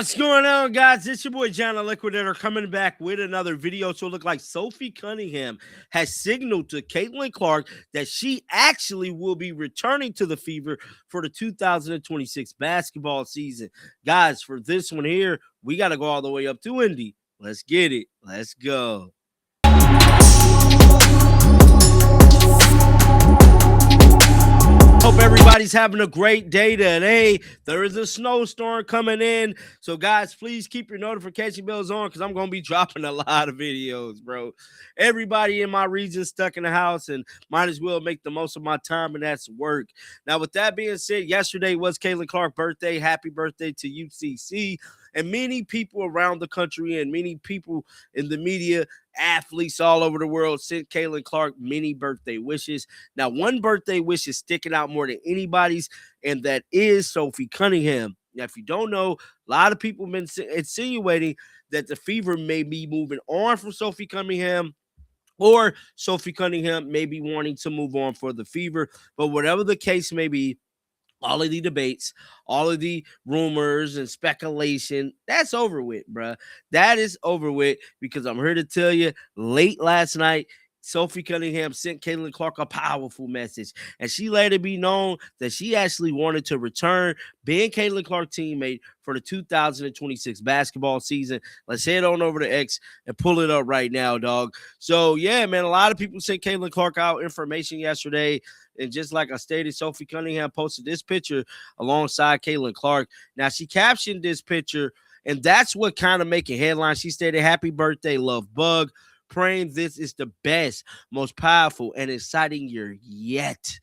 What's going on, guys? It's your boy John the Liquidator coming back with another video. So it look like Sophie Cunningham has signaled to Caitlin Clark that she actually will be returning to the Fever for the 2026 basketball season. Guys, for this one here, we got to go all the way up to Indy. Let's get it. Let's go. Hope everybody's having a great day today. There is a snowstorm coming in. So, guys, please keep your notification bells on because I'm going to be dropping a lot of videos, bro. Everybody in my region stuck in the house and might as well make the most of my time, and that's work. Now, with that being said, yesterday was Caitlin Clark's birthday. Happy birthday to UCC. And many people around the country and many people in the media, athletes all over the world, sent Caitlin Clark many birthday wishes. Now, one birthday wish is sticking out more than anybody's, and that is Sophie Cunningham. Now, if you don't know, a lot of people have been insinuating that the Fever may be moving on from Sophie Cunningham, or Sophie Cunningham may be wanting to move on for the Fever. But whatever the case may be, all of the debates, all of the rumors and speculation, that's over with, bruh. That is over with because I'm here to tell you, late last night, Sophie Cunningham sent Caitlin Clark a powerful message, and she let it be known that she actually wanted to return being Caitlin Clark's teammate for the 2026 basketball season. Let's head on over to X and pull it up right now, dog. So, yeah, man, a lot of people sent Caitlin Clark out information yesterday. And just like I stated, Sophie Cunningham posted this picture alongside Caitlin Clark. Now, she captioned this picture, and that's what kind of making headlines. She stated, "Happy birthday, love bug. Praying this is the best, most powerful, and exciting year yet."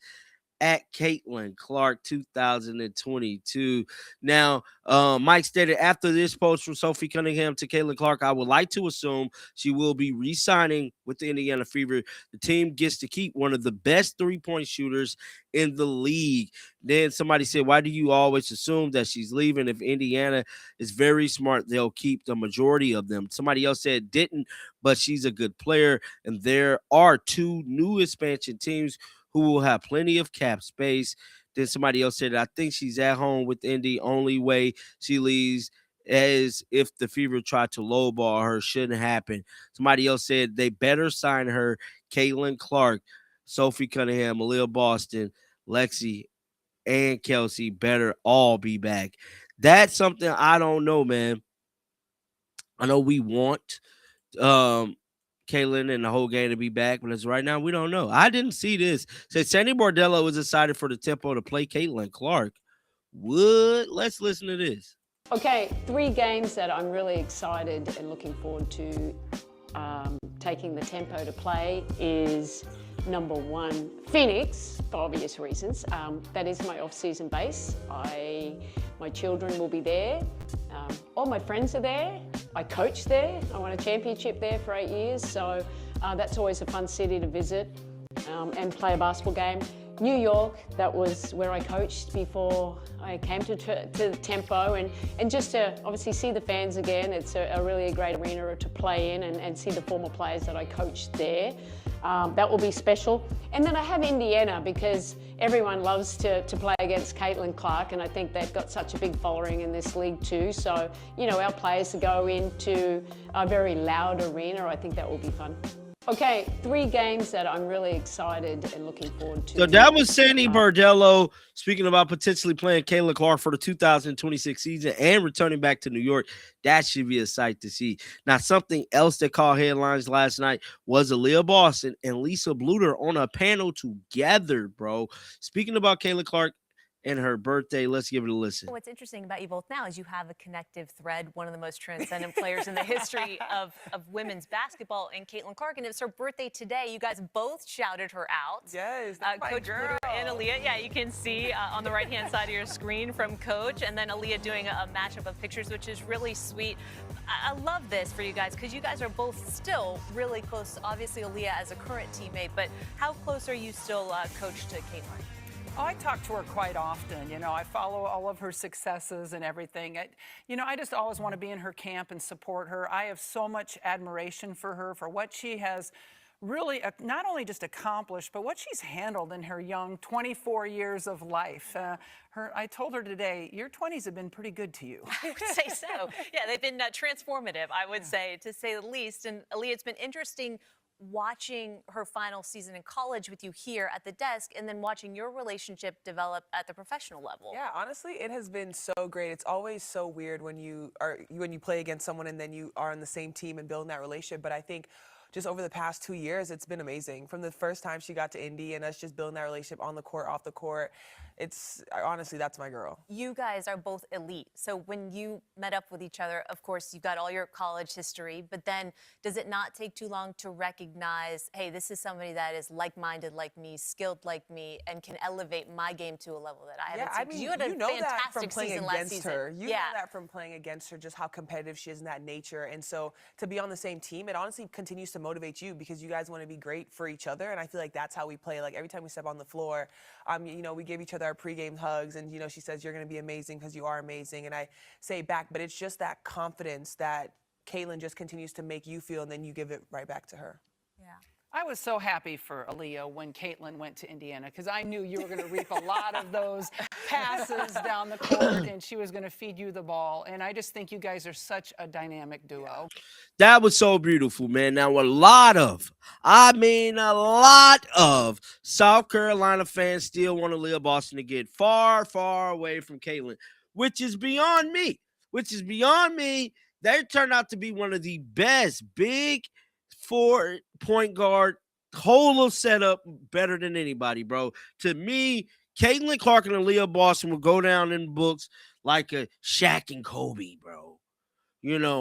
At Caitlin Clark 2022. Now, Mike stated, after this post from Sophie Cunningham to Caitlin Clark, I would like to assume she will be re-signing with the Indiana Fever. The team gets to keep one of the best three-point shooters in the league. Then somebody said, why do you always assume that she's leaving? If Indiana is very smart, they'll keep the majority of them. Somebody else said, didn't, but she's a good player. And there are two new expansion teams who will have plenty of cap space. Then somebody else said, I think she's at home with Indy. Only way she leaves is if the Fever tried to lowball her. Shouldn't happen. Somebody else said they better sign her. Caitlin Clark, Sophie Cunningham, Aaliyah Boston, Lexi, and Kelsey better all be back. That's something I don't know, man. I know we want Kaylin and the whole game to be back, but as right now, we don't know. I didn't see this. Said Sandy Bordello was excited for the Tempo to play Caitlin Clark. Let's listen to this. Okay, 3 games that I'm really excited and looking forward to taking the Tempo to play is number 1, Phoenix, for obvious reasons. That is my off-season base. My children will be there. All my friends are there. I coach there. I won a championship there for 8 years, so that's always a fun city to visit and play a basketball game. New York, that was where I coached before I came to the Tempo, and just to obviously see the fans again. It's a really great arena to play in and see the former players that I coached there. That will be special. And then I have Indiana because everyone loves to play against Caitlin Clark, and I think they've got such a big following in this league too. So, you know, our players to go into a very loud arena, I think that will be fun. Okay, 3 games that I'm really excited and looking forward to. So that was Sandy Bordello speaking about potentially playing Caitlin Clark for the 2026 season and returning back to New York. That should be a sight to see. Now, something else that caught headlines last night was Aaliyah Boston and Lisa Bluter on a panel together, bro. Speaking about Caitlin Clark and her birthday, let's give it a listen. What's interesting about you both now is you have a connective thread, one of the most transcendent players in the history of women's basketball, and Caitlin Clark. And it's her birthday today. You guys both shouted her out. Yes, that's my Coach girl. Bluter and Aaliyah. Yeah, you can see on the right-hand side of your screen from Coach, and then Aaliyah doing a matchup of pictures, which is really sweet. I love this for you guys because you guys are both still really close. Obviously, Aaliyah as a current teammate, but how close are you still, Coach, to Caitlin? Oh, I talk to her quite often. You know, I follow all of her successes and everything. I just always want to be in her camp and support her. I have so much admiration for her, for what she has really not only just accomplished, but what she's handled in her young 24 years of life. I told her today, your 20s have been pretty good to you. I would say so. Yeah, they've been transformative, I would say, to say the least. And Aaliyah, it's been interesting watching her final season in college with you here at the desk and then watching your relationship develop at the professional level. Yeah, honestly, it has been so great. It's always so weird when you play against someone and then you are on the same team and building that relationship. But I think just over the past 2 years, it's been amazing. From the first time she got to Indy and us just building that relationship on the court, off the court, honestly, that's my girl. You guys are both elite. So when you met up with each other, of course, you've got all your college history, but then does it not take too long to recognize, hey, this is somebody that is like-minded like me, skilled like me, and can elevate my game to a level that I haven't seen? 'Cause you had a fantastic season last season. You know that from playing against her, just how competitive she is in that nature. And so to be on the same team, it honestly continues to motivate you because you guys want to be great for each other. And I feel like that's how we play. Like every time we step on the floor, we give each other our pregame hugs, and she says you're going to be amazing because you are amazing, and I say back, but it's just that confidence that Caitlin just continues to make you feel, and then you give it right back to her. Yeah. I was so happy for Aaliyah when Caitlin went to Indiana because I knew you were going to reap a lot of those passes down the court, and she was going to feed you the ball. And I just think you guys are such a dynamic duo. That was so beautiful, man. Now, a lot of South Carolina fans still want Aaliyah Boston to get far, far away from Caitlin, which is beyond me. They turned out to be one of the best big four point guard, whole setup better than anybody, bro. To me, Caitlin Clark and Aaliyah Boston will go down in books like a Shaq and Kobe, bro.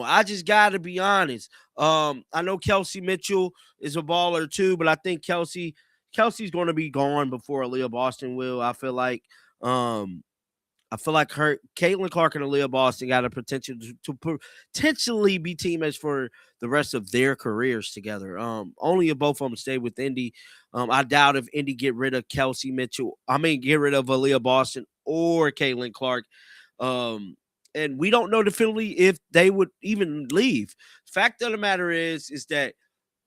I just got to be honest. I know Kelsey Mitchell is a baller too, but I think Kelsey's going to be gone before Aaliyah Boston will. I feel like Caitlin Clark and Aaliyah Boston got a potential to potentially be teammates for the rest of their careers together. Only if both of them stay with Indy. I doubt if Indy get rid of Kelsey Mitchell. Get rid of Aaliyah Boston or Caitlin Clark. And we don't know definitively if they would even leave. Fact of the matter is that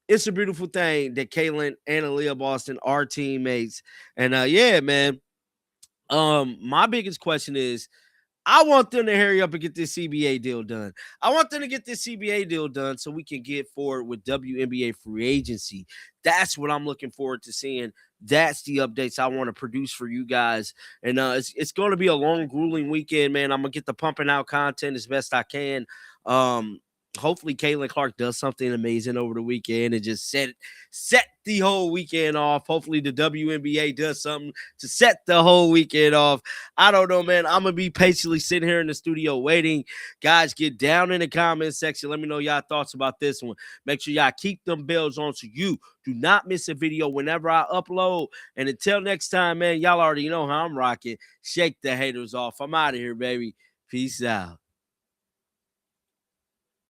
it's a beautiful thing that Caitlin and Aaliyah Boston are teammates. And yeah, man. My biggest question is, I want them to hurry up and get this CBA deal done. I want them to get this CBA deal done so we can get forward with WNBA free agency. That's what I'm looking forward to seeing. That's the updates I want to produce for you guys. And it's going to be a long, grueling weekend, man. I'm going to get the pumping out content as best I can. Hopefully Caitlin Clark does something amazing over the weekend and just set the whole weekend off. Hopefully the WNBA does something to set the whole weekend off. I don't know, man. I'm going to be patiently sitting here in the studio waiting. Guys, get down in the comment section. Let me know y'all thoughts about this one. Make sure y'all keep them bells on so you do not miss a video whenever I upload. And until next time, man, y'all already know how I'm rocking. Shake the haters off. I'm out of here, baby. Peace out.